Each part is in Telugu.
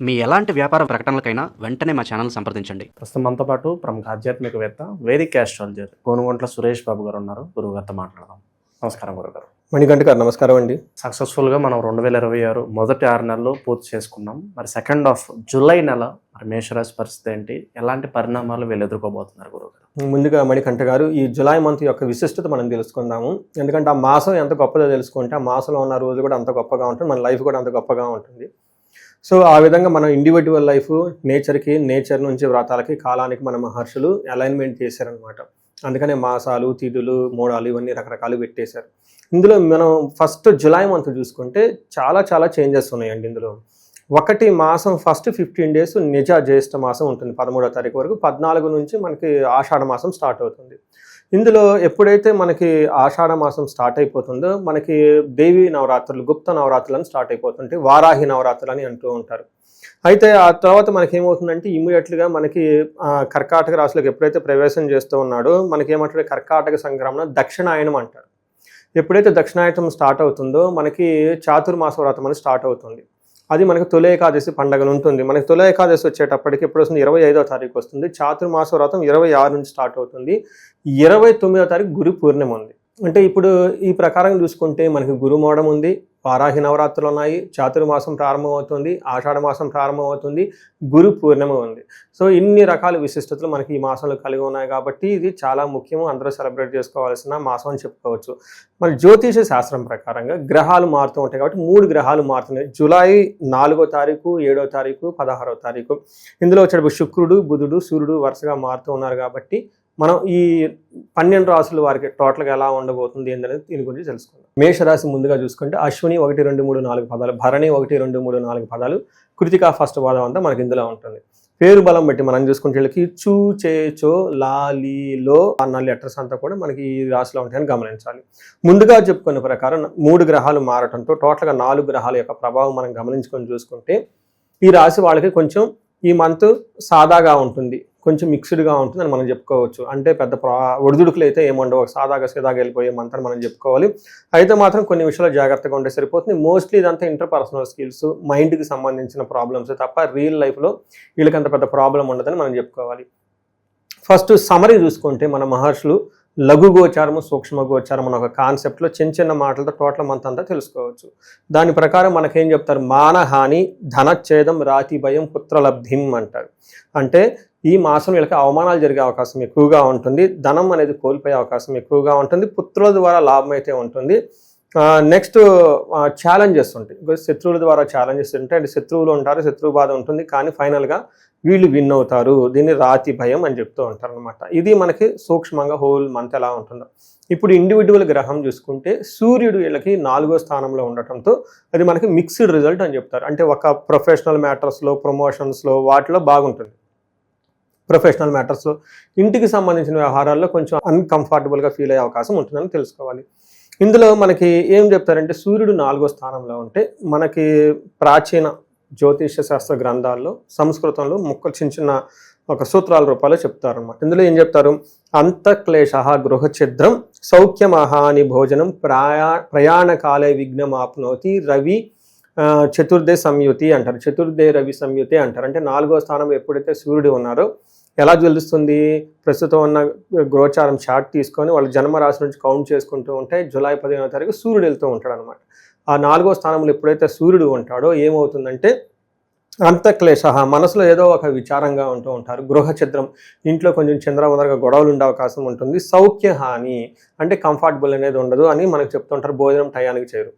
మీ ఎలాంటి వ్యాపార ప్రకటనలకైనా వెంటనే మా ఛానల్ సంప్రదించండి. ప్రస్తుతం మనతో పాటు ప్రముఖ ఆధ్యాత్మికవేత్త వేదిక్ ఆస్ట్రాలజర్ గోనుగొంట్ల సురేష్ బాబు గారు ఉన్నారు. గురువుగారితో మాట్లాడదాం. నమస్కారం గురుగారు. మణికంఠ గారు నమస్కారం అండి. సక్సెస్ఫుల్గా మనం 2026 మొదటి 6 నెలలు పూర్తి చేసుకున్నాం. మరి సెకండ్ ఆఫ్ జూలై నెల మరి మేషరాశి పరిస్థితి ఏంటి, ఎలాంటి పరిణామాలు వీళ్ళు ఎదుర్కోబోతున్నారు గురుగారు? ముందుగా మణికంఠ గారు, ఈ జులై మంత్ యొక్క విశిష్టత మనం తెలుసుకుందాము. ఎందుకంటే ఆ మాసం ఎంత గొప్పదో తెలుసుకుంటే ఆ మాసంలో ఉన్న రోజు కూడా అంత గొప్పగా ఉంటుంది, మన లైఫ్ కూడా అంత గొప్పగా ఉంటుంది. సో ఆ విధంగా మనం ఇండివిజువల్ లైఫ్ నేచర్ నుంచి వ్రతాలకి కాలానికి మన మహర్షులు అలైన్మెంట్ చేశారనమాట. అందుకనే మాసాలు, తిథులు, మోడాలు ఇవన్నీ రకరకాలు పెట్టేశారు. ఇందులో మనం ఫస్ట్ జులై మంత్ చూసుకుంటే చాలా చాలా చేంజెస్ ఉన్నాయండి. ఇందులో ఒకటి, మాసం ఫస్ట్ 15 డేస్ నిజ జ్యేష్ఠ మాసం ఉంటుంది 13వ తారీఖు వరకు. 14 నుంచి మనకి ఆషాఢ మాసం స్టార్ట్ అవుతుంది. ఇందులో ఎప్పుడైతే మనకి ఆషాఢ మాసం స్టార్ట్ అయిపోతుందో మనకి దేవి నవరాత్రులు, గుప్త నవరాత్రులు అని స్టార్ట్ అయిపోతుంటాయి. వారాహి నవరాత్రులు అని అంటూ ఉంటారు. అయితే ఆ తర్వాత మనకి ఏమవుతుందంటే ఇమ్మీడియట్గా మనకి కర్కాటక రాశిలోకి ఎప్పుడైతే ప్రవేశం చేస్తూ ఉన్నాడో మనకి ఏమంటారు, కర్కాటక సంక్రమణ దక్షిణాయనం అంటారు. ఎప్పుడైతే దక్షిణాయనం స్టార్ట్ అవుతుందో మనకి చాతుర్మాస వ్రతం అని స్టార్ట్ అవుతుంది. అది మనకి తొలి ఏకాదశి పండుగలు ఉంటుంది. మనకి తొలి ఏకాదశి వచ్చేటప్పటికి ఎప్పుడు వస్తుంది, 25వ తారీఖు వస్తుంది. చాతుర్మాస వ్రతం 26 నుంచి స్టార్ట్ అవుతుంది. 29వ తారీఖు గురు పూర్ణిమ ఉంది. అంటే ఇప్పుడు ఈ ప్రకారం చూసుకుంటే మనకి గురుమోడం ఉంది, వారాహి నవరాత్రులు ఉన్నాయి, చాతుర్మాసం ప్రారంభమవుతుంది, ఆషాఢ మాసం ప్రారంభమవుతుంది, గురు పూర్ణిమ ఉంది. సో ఇన్ని రకాల విశిష్టతలు మనకి ఈ మాసంలో కలిగి ఉన్నాయి కాబట్టి ఇది చాలా ముఖ్యము, అందరూ సెలబ్రేట్ చేసుకోవాల్సిన మాసం అని చెప్పుకోవచ్చు. మరి జ్యోతిష శాస్త్రం ప్రకారంగా గ్రహాలు మారుతూ ఉంటాయి కాబట్టి 3 గ్రహాలు మారుతున్నాయి. జూలై 4వ తారీఖు, 7వ తారీఖు, 16వ తారీఖు. ఇందులో వచ్చేటప్పుడు శుక్రుడు, బుధుడు, సూర్యుడు వరుసగా మారుతూ ఉన్నారు కాబట్టి మనం ఈ 12 రాశుల వారికి టోటల్గా ఎలా ఉండబోతుంది ఏంటనేది దీని గురించి తెలుసుకుందాం. మేషరాశి ముందుగా చూసుకుంటే అశ్విని 1, 2, 3, 4 పదాలు, భరణి 1, 2, 3, 4 పదాలు, కృతికా ఫస్ట్ పాదం అంతా మనకి ఇందులో ఉంటుంది. పేరు బలం బట్టి మనం చూసుకుంటే వీళ్ళకి చూ, చే, చో, లా, లీ, లో అన్న లెటర్స్ అంతా కూడా మనకి ఈ రాశిలో ఉంటాయని గమనించాలి. ముందుగా చెప్పుకున్న ప్రకారం 3 గ్రహాలు మారటంతో టోటల్గా 4 గ్రహాల యొక్క ప్రభావం మనం గమనించుకొని చూసుకుంటే ఈ రాశి వాళ్ళకి కొంచెం ఈ మంత్ సాదాగా ఉంటుంది, కొంచెం మిక్స్డ్గా ఉంటుంది అని మనం చెప్పుకోవచ్చు. అంటే పెద్ద ఒడిదుడుకులు అయితే ఏముండవు, సాదాగా సీదాగా వెళ్ళిపోయే మంత్ అని మనం చెప్పుకోవాలి. అయితే మాత్రం కొన్ని విషయాలు జాగ్రత్తగా ఉంటే సరిపోతుంది. మోస్ట్లీ ఇదంతా ఇంటర్పర్సనల్ స్కిల్స్, మైండ్కి సంబంధించిన ప్రాబ్లమ్స్ తప్ప రియల్ లైఫ్లో వీళ్ళకి అంత పెద్ద ప్రాబ్లం ఉండదని మనం చెప్పుకోవాలి. ఫస్ట్ సమరీ చూసుకుంటే మన మహర్షులు లఘు గోచారము, సూక్ష్మ గోచారం అనే ఒక కాన్సెప్ట్లో చిన్న మాటలతో టోటల్ మంత్ అంతా తెలుసుకోవచ్చు. దాని ప్రకారం మనకేం చెప్తారు, మానహాని, ధనచ్ఛేదం, రాతి భయం, పుత్రలబ్ధిం అంటారు. అంటే ఈ మాసం వీళ్ళకి అవమానాలు జరిగే అవకాశం ఎక్కువగా ఉంటుంది, ధనం అనేది కోల్పోయే అవకాశం ఎక్కువగా ఉంటుంది, పుత్రుల ద్వారా లాభం అయితే ఉంటుంది. నెక్స్ట్ ఛాలెంజెస్ ఉంటాయి, శత్రువుల ద్వారా ఛాలెంజెస్ ఉంటాయి. అంటే శత్రువులు ఉంటారు, శత్రువు బాధ ఉంటుంది, కానీ ఫైనల్గా వీళ్ళు విన్ అవుతారు. దీన్ని రాతి భయం అని చెప్తూ ఉంటారు అనమాట. ఇది మనకి సూక్ష్మంగా హోల్ మంత్ ఎలా ఉంటుందో. ఇప్పుడు ఇండివిజువల్ గ్రహం చూసుకుంటే సూర్యుడు వీళ్ళకి 4వ స్థానంలో ఉండటంతో అది మనకి మిక్స్డ్ రిజల్ట్ అని చెప్తారు. అంటే ఒక ప్రొఫెషనల్ మ్యాటర్స్లో, ప్రమోషన్స్లో వాటిలో బాగుంటుంది. ప్రొఫెషనల్ మ్యాటర్స్లో, ఇంటికి సంబంధించిన వ్యవహారాల్లో కొంచెం అన్కంఫర్టబుల్గా ఫీల్ అయ్యే అవకాశం ఉంటుందని తెలుసుకోవాలి. ఇందులో మనకి ఏం చెప్తారంటే సూర్యుడు 4వ స్థానంలో ఉంటే మనకి ప్రాచీన జ్యోతిష శాస్త్ర గ్రంథాల్లో సంస్కృతంలో చిన్న ఒక సూత్రాల రూపాల్లో చెప్తారనమాట. ఇందులో ఏం చెప్తారు, అంతఃక్లేశ గృహఛిద్రం సౌఖ్యమహాని భోజనం ప్రయాణకాలే విఘ్నమాప్నోతి రవి చతుర్దే సంయుతి అంటారు. చతుర్దే రవి సంయుతి అంటారు. అంటే 4వ స్థానంలో ఎప్పుడైతే సూర్యుడు ఉన్నారో ఎలా తెలుస్తుంది, ప్రస్తుతం ఉన్న గోచారం చార్ట్ తీసుకొని వాళ్ళ జన్మరాశి నుంచి కౌంట్ చేసుకుంటూ ఉంటే జూలై 15వ తారీఖు సూర్యుడు వెళ్తూ ఉంటాడు అనమాట. ఆ 4వ స్థానంలో ఎప్పుడైతే సూర్యుడు ఉంటాడో ఏమవుతుందంటే అంతఃక్లేశ, మనసులో ఏదో ఒక విచారంగా ఉంటూ ఉంటారు. గృహఛిద్రం, ఇంట్లో కొంచెం చంద్రవందరగా గొడవలు ఉండే అవకాశం ఉంటుంది. సౌఖ్యహాని అంటే కంఫర్టబుల్ అనేది ఉండదు అని మనకు చెప్తుంటారు, భోజనం టయానికి చేయరు.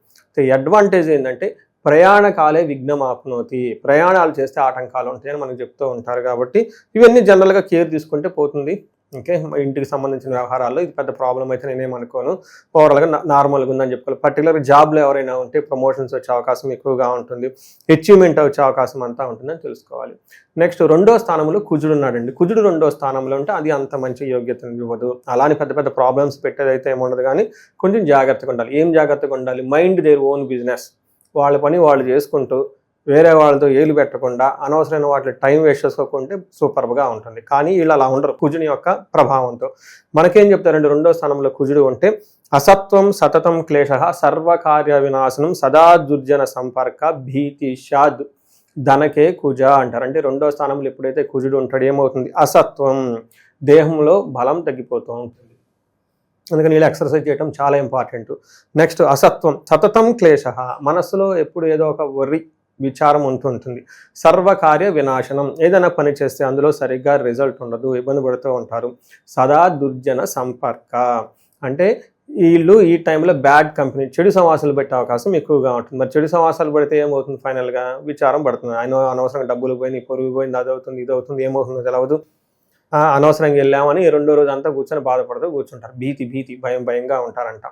అడ్వాంటేజ్ ఏంటంటే ప్రయాణకాలే విఘ్నమాప్నోతి, ప్రయాణాలు చేస్తే ఆటంకాలు ఉంటాయని మనకు చెప్తూ ఉంటారు. కాబట్టి ఇవన్నీ జనరల్గా కేర్ తీసుకుంటే పోతుంది. ఓకే, ఇంటికి సంబంధించిన వ్యవహారాల్లో ఇది పెద్ద ప్రాబ్లం అయితే నేనేమనుకోను, ఓవరాల్గా నార్మల్గా ఉందని చెప్పుకోవాలి. పర్టికులర్ జాబ్లో ఎవరైనా ఉంటే ప్రమోషన్స్ వచ్చే అవకాశం ఎక్కువగా ఉంటుంది, అచీవ్మెంట్ వచ్చే అవకాశం అంతా ఉంటుందని తెలుసుకోవాలి. నెక్స్ట్ 2వ స్థానంలో కుజుడు ఉన్నాడండి. కుజుడు 2వ స్థానంలో ఉంటే అది అంత మంచి యోగ్యతను ఇవ్వదు. అలానే పెద్ద ప్రాబ్లమ్స్ పెట్టేదైతే ఏముండదు, కానీ కొంచెం జాగ్రత్తగా ఉండాలి. ఏం జాగ్రత్తగా ఉండాలి, మైండ్ దేర్ ఓన్ బిజినెస్, వాళ్ళ పని వాళ్ళు చేసుకుంటూ వేరే వాళ్ళతో ఏలు పెట్టకుండా అనవసరమైన వాటిని టైం వేస్ట్ చేసుకోకుంటే సూపర్గా ఉంటుంది. కానీ వీళ్ళు అలా ఉండరు కుజుని యొక్క ప్రభావంతో. మనకేం చెప్తారంటే 2వ స్థానంలో కుజుడు ఉంటే అసత్వం సతతం క్లేశ సర్వకార్య వినాశనం సదా దుర్జన సంపర్క భీతి షాద్ ధనకే కుజ అంటారు. అంటే రెండో స్థానంలో ఎప్పుడైతే కుజుడు ఉంటాడు ఏమవుతుంది, అసత్వం, దేహంలో బలం తగ్గిపోతూ ఉంటుంది. అందుకని వీళ్ళు ఎక్సర్సైజ్ చేయడం చాలా ఇంపార్టెంట్. నెక్స్ట్ అసత్వం, సతతం క్లేశ, మనస్సులో ఎప్పుడు ఏదో ఒక వర్రి విచారం ఉంటుంటుంది. సర్వకార్య వినాశనం, ఏదైనా పని చేస్తే అందులో సరిగ్గా రిజల్ట్ ఉండదు, ఇబ్బంది పడుతూ ఉంటారు. సదా దుర్జన సంపర్క, అంటే వీళ్ళు ఈ టైంలో బ్యాడ్ కంపెనీ, చెడు సమాసాలు పెట్టే అవకాశం ఎక్కువగా ఉంటుంది. మరి చెడు సమాసాలు పడితే ఏమవుతుంది, ఫైనల్గా విచారం పడుతుంది. ఆయన అనవసరంగా డబ్బులు పోయినాయి, పొరుగు పోయింది, అది అవుతుంది ఇది అవుతుంది, ఏమవుతుందో తెలవదు, అనవసరంగా వెళ్ళామని రెండో రోజు అంతా కూర్చొని బాధపడుతూ కూర్చుంటారు. భీతి భయంగా ఉంటారంట.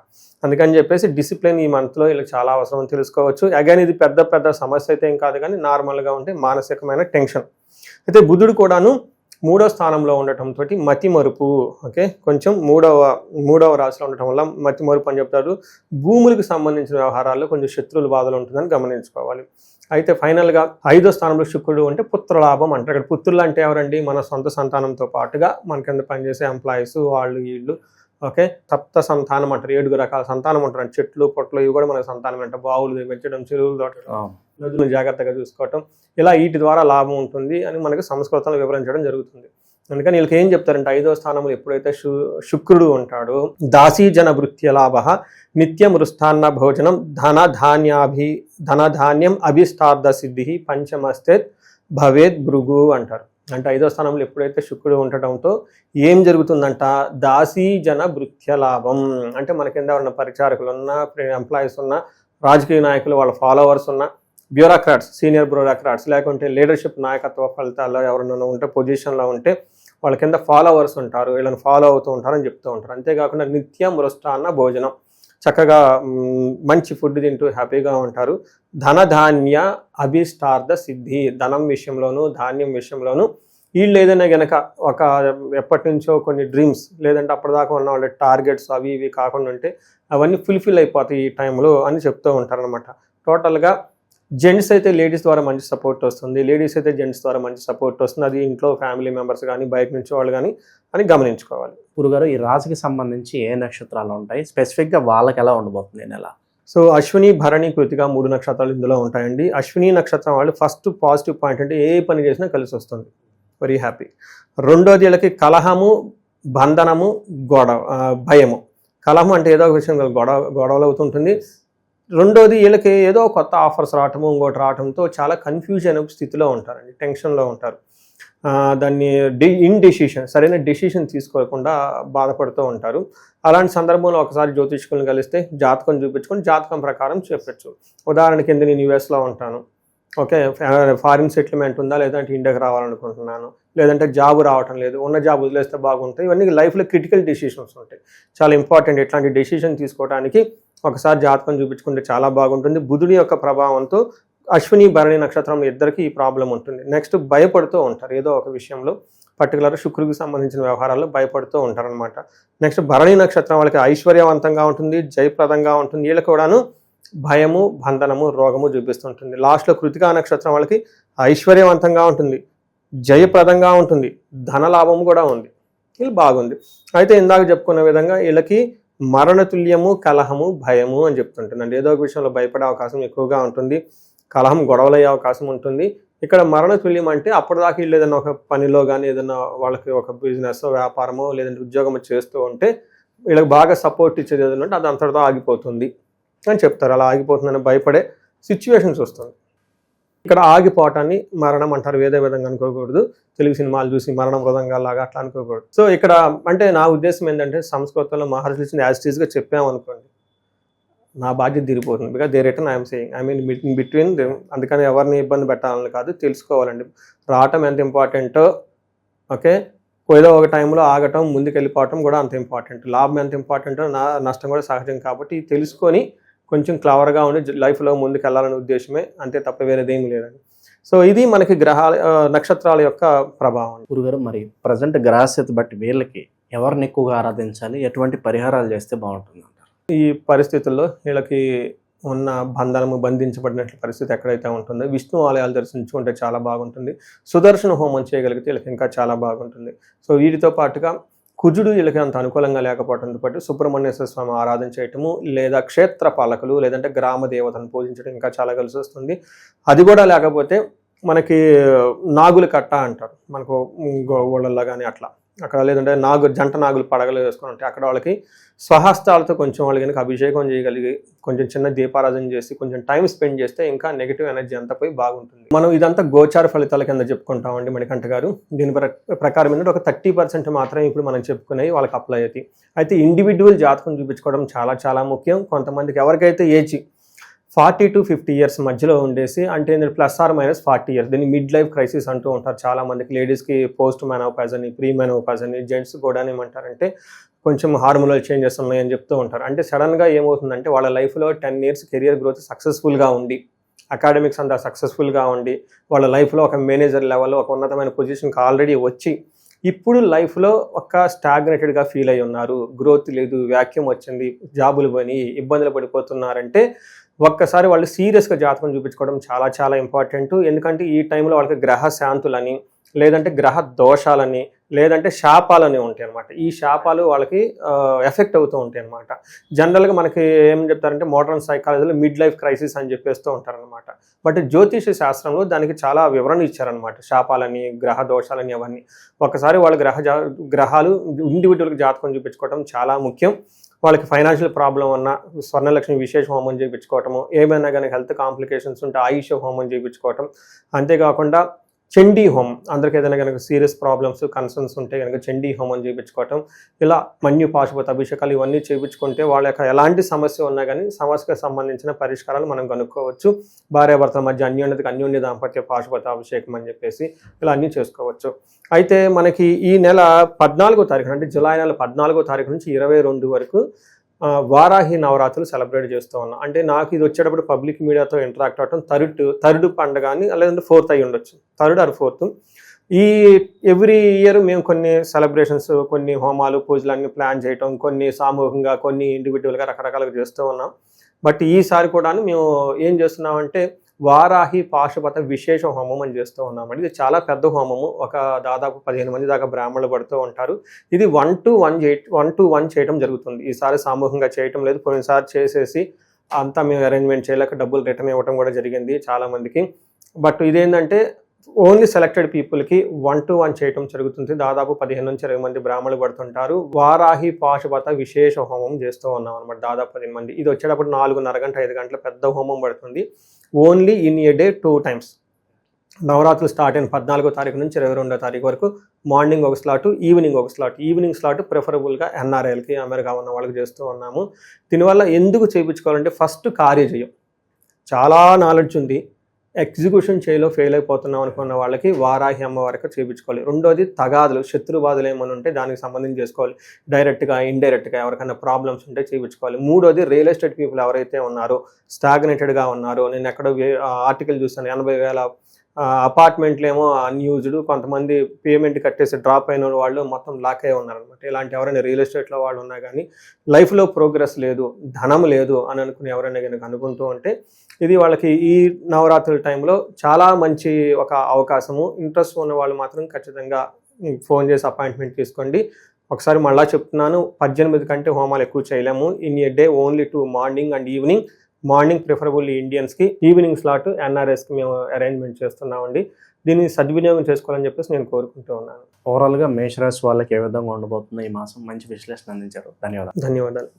అందుకని చెప్పేసి డిసిప్లిన్ ఈ మంత్లో వీళ్ళకి చాలా అవసరం అని తెలుసుకోవచ్చు. అగైన్ ఇది పెద్ద సమస్య అయితే ఏం కాదు, కానీ నార్మల్గా ఉంటే మానసికమైన టెన్షన్. అయితే బుధుడు కూడాను 3వ స్థానంలో ఉండటంతో మతి మరుపు, ఓకే, కొంచెం మూడవ రాశిలో ఉండటం వల్ల మతి మరుపు అని చెప్తారు. భూములకు సంబంధించిన వ్యవహారాల్లో కొంచెం శత్రువుల బాధలు ఉంటుందని గమనించుకోవాలి. అయితే ఫైనల్గా 5వ స్థానంలో శుక్రుడు అంటే పుత్రలాభం అంటారు. ఇక్కడ పుత్రులు అంటే ఎవరండి, మన సొంత సంతానంతో పాటుగా మన కింద పనిచేసే ఎంప్లాయీస్, వాళ్ళు వీళ్ళు, ఓకే. సప్త సంతానం అంటారు, 7 రకాల సంతానం ఉంటారు. చెట్లు పొట్లు ఇవి కూడా మనకు సంతానం అంట. బావులు పెంచడం, చెరువులు తోటడం, నదులను జాగ్రత్తగా చూసుకోవటం, ఇలా వీటి ద్వారా లాభం ఉంటుంది అని మనకు సంస్కృతంలో వివరించడం జరుగుతుంది. అందుకని వీళ్ళకి ఏం చెప్తారంటే 5వ స్థానంలో ఎప్పుడైతే శుక్రుడు ఉంటాడో దాసీజన వృత్య లాభ, నిత్యం మృష్టాన్న భోజనం, ధనధాన్యం అభిష్టార్థ సిద్ధి, పంచమస్తేత్ భవేద్ భృగు అంటారు. అంటే 5వ స్థానంలో ఎప్పుడైతే శుక్రుడు ఉండటంతో ఏం జరుగుతుందంట, దాసీజన భృత్య లాభం, అంటే మన కింద ఉన్న పరిచారకులు ఉన్న, ఎంప్లాయీస్ ఉన్న, రాజకీయ నాయకులు వాళ్ళ ఫాలోవర్స్ ఉన్న, బ్యూరోక్రాట్స్, సీనియర్ బ్యూరోక్రాట్స్, లేకుంటే లీడర్షిప్ నాయకత్వ ఫలితాల్లో ఎవరైనా ఉంటే, పొజిషన్లో ఉంటే వాళ్ళ కింద ఫాలోవర్స్ ఉంటారు, వీళ్ళని ఫాలో అవుతూ ఉంటారని చెప్తూ ఉంటారు. అంతేకాకుండా నిత్యం మృష్టాన్న భోజనం, చక్కగా మంచి ఫుడ్ తింటూ హ్యాపీగా ఉంటారు. ధనధాన్య అభిష్టార్థ సిద్ధి, ధనం విషయంలోనూ ధాన్యం విషయంలోనూ వీళ్ళు ఏదైనా కనుక ఒక ఎప్పటి నుంచో కొన్ని డ్రీమ్స్, లేదంటే అప్పటిదాకా ఉన్న వాళ్ళ టార్గెట్స్ అవి ఇవి కాకుండా ఉంటే అవన్నీ ఫుల్ఫిల్ అయిపోతాయి ఈ టైంలో అని చెప్తూ ఉంటారనమాట. టోటల్గా జెంట్స్ అయితే లేడీస్ ద్వారా మంచి సపోర్ట్ వస్తుంది, లేడీస్ అయితే జెంట్స్ ద్వారా మంచి సపోర్ట్ వస్తుంది. అది ఇంట్లో ఫ్యామిలీ మెంబర్స్ కానీ బయట నుంచి వాళ్ళు కానీ అని గమనించుకోవాలి. గురుగారు, ఈ రాశికి సంబంధించి ఏ నక్షత్రాలు ఉంటాయి, స్పెసిఫిక్గా వాళ్ళకి ఎలా ఉండబోతుంది ఈ నెల? సో అశ్విని, భరణి, కృతిక 3 నక్షత్రాలు ఇందులో ఉంటాయండి. అశ్విని నక్షత్రం వాళ్ళు ఫస్ట్ పాజిటివ్ పాయింట్ అంటే ఏ పని చేసినా కలిసి వస్తుంది, వెరీ హ్యాపీ. రెండోది వీళ్ళకి కలహము, బంధనము, భయము. కలహం అంటే ఏదో ఒక విషయం గొడవలు అవుతుంటుంది. రెండోది వీళ్ళకి ఏదో కొత్త ఆఫర్స్ రావటము, ఇంకోటి రావటంతో చాలా కన్ఫ్యూజన్ స్థితిలో ఉంటారండి, టెన్షన్లో ఉంటారు. దాన్ని ఇండెసిషన్, సరైన డెసిషన్ తీసుకోకుండా బాధపడుతూ ఉంటారు. అలాంటి సందర్భంలో ఒకసారి జ్యోతిష్కులను కలిస్తే జాతకం చూపించుకొని జాతకం ప్రకారం చెప్పచ్చు. ఉదాహరణకి నేను యూఎస్లో ఉంటాను, ఓకే, ఫారిన్ సెటిల్మెంట్ ఉందా, లేదంటే ఇండియాకి రావాలనుకుంటున్నాను, లేదంటే జాబ్ రావటం లేదు, ఉన్న జాబ్ వదిలేస్తే బాగుంటుంది. ఇవన్నీ లైఫ్లో క్రిటికల్ డెసిషన్స్ ఉంటాయి, చాలా ఇంపార్టెంట్. ఇట్లాంటి డెసిషన్ తీసుకోవడానికి ఒకసారి జాతకం చూపించుకుంటే చాలా బాగుంటుంది. బుధుడి యొక్క ప్రభావంతో అశ్విని, భరణి నక్షత్రం ఇద్దరికి ఈ ప్రాబ్లం ఉంటుంది. నెక్స్ట్ భయపడుతూ ఉంటారు ఏదో ఒక విషయంలో, పర్టికులర్ శుక్రుడికి సంబంధించిన వ్యవహారాల్లో భయపడుతూ ఉంటారనమాట. నెక్స్ట్ భరణి నక్షత్రం వాళ్ళకి ఐశ్వర్యవంతంగా ఉంటుంది, జయప్రదంగా ఉంటుంది. వీళ్ళకి కూడాను భయము, బంధనము, రోగము చూపిస్తుంటుంది. లాస్ట్లో కృతికా నక్షత్రం వాళ్ళకి ఐశ్వర్యవంతంగా ఉంటుంది, జయప్రదంగా ఉంటుంది, ధనలాభము కూడా ఉంది. వీళ్ళు బాగుంది. అయితే ఇందాక చెప్పుకున్న విధంగా వీళ్ళకి మరణతుల్యము, కలహము, భయము అని చెప్తుంటుందండి. ఏదో ఒక విషయంలో భయపడే అవకాశం ఎక్కువగా ఉంటుంది, కలహం, గొడవలయ్యే అవకాశం ఉంటుంది. ఇక్కడ మరణతుల్యం అంటే అప్పటిదాకా వీళ్ళు ఏదైనా ఒక పనిలో కానీ ఏదైనా వాళ్ళకి ఒక బిజినెస్, వ్యాపారమో లేదంటే ఉద్యోగమో చేస్తూ ఉంటే వీళ్ళకి బాగా సపోర్ట్ ఇచ్చేది ఏదైనా ఉంటే అది అంతటితో ఆగిపోతుంది అని చెప్తారు. అలా ఆగిపోతుందని భయపడే సిచ్యువేషన్స్ వస్తుంది. ఇక్కడ ఆగిపోవటాన్ని మరణం అంటారు, వేరే విధంగా అనుకోకూడదు. తెలుగు సినిమాలు చూసి మరణం వృధంగా లాగా అట్లా అనుకోకూడదు. సో ఇక్కడ అంటే నా ఉద్దేశం ఏంటంటే సంస్కృతంలో మహర్షులు ఇచ్చిన యాజిటీస్గా చెప్పామనుకోండి, నా బాధ్యత తీరిపోతుంది. Because they return I'm saying, I mean in between them. అందుకని ఎవరిని ఇబ్బంది పెట్టాలని కాదు, తెలుసుకోవాలండి. రావటం ఎంత ఇంపార్టెంటో, ఓకే, ఏదో ఒక టైంలో ఆగటం, ముందుకు వెళ్ళిపోవటం కూడా అంత ఇంపార్టెంట్. లాభం ఎంత ఇంపార్టెంటో నష్టం కూడా సహజం. కాబట్టి తెలుసుకొని కొంచెం క్లవర్గా ఉండి లైఫ్లో ముందుకు వెళ్ళాలనే ఉద్దేశమే, అంతే తప్ప వేరేదేమీ లేదండి. సో ఇది మనకి గ్రహాల, నక్షత్రాల యొక్క ప్రభావం. గురుగారు, మరి ప్రజెంట్ గ్రహస్థితి బట్టి వీళ్ళకి ఎవరిని ఎక్కువగా ఆరాధించాలి, ఎటువంటి పరిహారాలు చేస్తే బాగుంటుంది అంటారు? ఈ పరిస్థితుల్లో వీళ్ళకి ఉన్న బంధనము, బంధించబడినట్లు పరిస్థితి ఎక్కడైతే ఉంటుందో విష్ణు ఆలయాలు దర్శించుకుంటే చాలా బాగుంటుంది. సుదర్శన హోమం చేయగలిగితే వీళ్ళకి ఇంకా చాలా బాగుంటుంది. సో వీటితో పాటుగా కుజుడు వీళ్ళకి అంత అనుకూలంగా లేకపోవడంతో పాటు సుబ్రహ్మణ్యేశ్వర స్వామి ఆరాధన చేయటము, లేదా క్షేత్ర పాలకులు లేదంటే గ్రామ దేవతను పూజించడం ఇంకా చాలా కలిసి వస్తుంది. అది కూడా లేకపోతే మనకి నాగులు కట్ట అంటారు, మనకు ఊళ్ళల్లో కానీ అట్లా అక్కడ, లేదంటే జంట నాగులు పడగలు వేసుకొని ఉంటాయి అక్కడ. వాళ్ళకి స్వహస్తాలతో కొంచెం వాళ్ళు కనుక అభిషేకం చేయగలిగి కొంచెం చిన్న దీపారాధన చేసి కొంచెం టైం స్పెండ్ చేస్తే ఇంకా నెగిటివ్ ఎనర్జీ అంతా పోయి బాగుంటుంది. మనం ఇదంతా గోచార ఫలితాల కింద చెప్పుకుంటామండి మణికంఠ గారు. దీని ప్రకారం ఏంటంటే ఒక 30% మాత్రమే ఇప్పుడు మనం చెప్పుకునేవి వాళ్ళకి అప్లై అవుతాయి. అయితే ఇండివిజువల్ జాతకం చూపించుకోవడం చాలా చాలా ముఖ్యం. కొంతమందికి ఎవరికైతే ఏజ్ 40 to 50 ఇయర్స్ మధ్యలో ఉండేసి, అంటే +or- 40 ఇయర్స్, దీన్ని మిడ్ లైఫ్ క్రైసిస్ అంటూ ఉంటారు చాలా మందికి. లేడీస్కి పోస్ట్ మెనోపాజ్ అని, ప్రీ మెనోపాజ్ అని, జెంట్స్ కూడా ఏమంటారంటే కొంచెం హార్మోనల్ చేంజెస్ ఉన్నాయని చెప్తూ ఉంటారు. అంటే సడన్గా ఏమవుతుందంటే వాళ్ళ లైఫ్లో 10 ఇయర్స్ కెరియర్ గ్రోత్ సక్సెస్ఫుల్గా ఉండి, అకాడమిక్స్ అంతా సక్సెస్ఫుల్గా ఉండి, వాళ్ళ లైఫ్లో ఒక మేనేజర్ లెవెల్లో ఒక ఉన్నతమైన పొజిషన్కి ఆల్రెడీ వచ్చి ఇప్పుడు లైఫ్లో ఒక స్టాగ్నేటెడ్గా ఫీల్ అయి ఉన్నారు, గ్రోత్ లేదు, వ్యాక్యూమ్ వచ్చింది, జాబులు పోయి ఇబ్బందులు పడిపోతున్నారంటే ఒక్కసారి వాళ్ళు సీరియస్గా జాతకం చూపించుకోవడం చాలా చాలా ఇంపార్టెంట్. ఎందుకంటే ఈ టైంలో వాళ్ళకి గ్రహ శాంతులని, లేదంటే గ్రహ దోషాలని, లేదంటే శాపాలని ఉంటాయి అనమాట. ఈ శాపాలు వాళ్ళకి ఎఫెక్ట్ అవుతూ ఉంటాయి అనమాట. జనరల్గా మనకి ఏం చెప్తారంటే మోడర్న్ సైకాలజీలో మిడ్ లైఫ్ క్రైసిస్ అని చెప్పేస్తూ ఉంటారనమాట. బట్ జ్యోతిష శాస్త్రంలో దానికి చాలా వివరణ ఇచ్చారనమాట. శాపాలని, గ్రహ దోషాలని అవన్నీ. ఒకసారి వాళ్ళ గ్రహాలు ఇండివిజువల్గా జాతకం చూపించుకోవడం చాలా ముఖ్యం. వాళ్ళకి ఫైనాన్షియల్ ప్రాబ్లం ఉన్న స్వర్ణలక్ష్మి విశేష హోమం చేయించుకోవటము, ఏమైనా కానీ హెల్త్ కాంప్లికేషన్స్ ఉంటే ఆయుష హోమం చేయించుకోవటం, అంతేకాకుండా చండీ హోమం, అందరికి ఏదైనా కనుక సీరియస్ ప్రాబ్లమ్స్ కన్సర్న్స్ ఉంటే కనుక చండీ హోమం చేయించుకోవటం, ఇలా మన్యు పాశుపత అభిషేకాలు ఇవన్నీ చేయించుకుంటే వాళ్ళ యొక్క ఎలాంటి సమస్య ఉన్నా కానీ సమస్యకు సంబంధించిన పరిష్కారాలు మనం కనుక్కోవచ్చు. భార్యాభర్తల మధ్య అన్యోన్య దాంపత్య పాశుపత అభిషేకం అని చెప్పేసి ఇలా అన్నీ చేసుకోవచ్చు. అయితే మనకి ఈ నెల 14వ తారీఖు, అంటే జూలై నెల 14వ తారీఖు నుంచి 22 వరకు వారాహి నవరాత్రులు సెలబ్రేట్ చేస్తూ ఉన్నాం. అంటే నాకు ఇది వచ్చేటప్పుడు పబ్లిక్ మీడియాతో ఇంటరాక్ట్ అవ్వటం థర్డ్ పండుగ అని, లేదంటే 4th అయి ఉండొచ్చు, 3rd or 4th. ఈ ఎవ్రీ ఇయర్ మేము కొన్ని సెలబ్రేషన్స్, కొన్ని హోమాలు, పూజలు అన్ని ప్లాన్ చేయటం, కొన్ని సామూహికంగా, కొన్ని ఇండివిజువల్గా రకరకాలుగా చేస్తూ ఉన్నాం. బట్ ఈసారి కూడా మేము ఏం చేస్తున్నామంటే వారాహి పాశుపత విశేష హోమం అని చేస్తూ ఉన్నామండి. ఇది చాలా పెద్ద హోమము, ఒక దాదాపు 15 మంది దాకా బ్రాహ్మణులు పడుతూ ఉంటారు. ఇది 1 to 1 చేయడం జరుగుతుంది. ఈసారి సామూహికంగా చేయటం లేదు, కొన్నిసారి చేసేసి అంతా మేము అరేంజ్మెంట్ చేయలేక డబ్బులు రిటర్న్ ఇవ్వడం కూడా జరిగింది చాలా మందికి. బట్ ఇదేంటంటే ఓన్లీ సెలెక్టెడ్ పీపుల్కి 1 to 1 చేయటం జరుగుతుంది. దాదాపు 15 నుంచి 20 మంది బ్రాహ్మణులు పడుతుంటారు. వారాహి పాశుపత విశేష హోమం చేస్తూ ఉన్నాం అనమాట. దాదాపు 15 మంది. ఇది వచ్చేటప్పుడు 4:30 గంటల 5 గంటల పెద్ద హోమం పడుతుంది. Only in a day 2 times. నవరాత్రులు స్టార్ట్ అయిన 14వ తారీఖు నుంచి 22వ తారీఖు వరకు మార్నింగ్ ఒక స్లాట్, ఈవినింగ్ ఒక స్లాట్. ఈవినింగ్ స్లాట్ ప్రిఫరబుల్గా NRIలకి, అమెరికా ఉన్న వాళ్ళకి చేస్తూ ఉన్నాము. దీనివల్ల ఎందుకు చేయించుకోవాలంటే ఫస్ట్ కార్యజయం, చాలా నాలెడ్జ్ ఉంది, ఎగ్జిక్యూషన్ చేయలో ఫెయిల్ అయిపోతున్నాం అనుకున్న వాళ్ళకి వారాహి అమ్మవారికి చేయించుకోవాలి. రెండోది తగాదులు, శత్రుబాధలు ఏమైనా ఉంటే దానికి సంబంధించి చేసుకోవాలి. డైరెక్ట్గా, ఇండైరెక్ట్గా ఎవరికైనా ప్రాబ్లమ్స్ ఉంటే చేయించుకోవాలి. మూడోది రియల్ ఎస్టేట్ పీపుల్ ఎవరైతే ఉన్నారో, స్టాగ్నేటెడ్గా ఉన్నారో, నేను ఎక్కడో ఆర్టికల్ చూస్తాను, 80,000 అపార్ట్మెంట్లు ఏమో అన్యూజ్డ్, కొంతమంది పేమెంట్ కట్టేసి డ్రాప్ అయిన వాళ్ళు మొత్తం లాక్ అయి ఉన్నారనమాట. ఇలాంటి ఎవరైనా రియల్ ఎస్టేట్లో వాళ్ళు ఉన్నా కానీ లైఫ్లో ప్రోగ్రెస్ లేదు, ధనం లేదు అని అనుకుని ఎవరైనా కనుక అనుకుంటూ ఉంటే ఇది వాళ్ళకి ఈ నవరాత్రుల టైంలో చాలా మంచి ఒక అవకాశము. ఇంట్రెస్ట్ ఉన్న వాళ్ళు మాత్రం ఖచ్చితంగా ఫోన్ చేసి అపాయింట్మెంట్ తీసుకోండి. ఒకసారి మళ్ళా చెప్తున్నాను, 18 కంటే హోమాలు ఎక్కువ చేయలేము. In a day only 2 morning and evening. Morning preferable ఇండియన్స్కి, ఈవినింగ్ స్లాట్ NRSకి మేము అరేంజ్మెంట్ చేస్తున్నామండి. దీన్ని సద్వినియోగం చేసుకోవాలని చెప్పేసి నేను కోరుకుంటూ ఉన్నాను. ఓవరాల్గా మేషరాశి వాళ్ళకి ఏ విధంగా ఉండబోతుందో ఈ మాసం మంచి విశ్లేషణ అందించారు. ధన్యవాదాలు.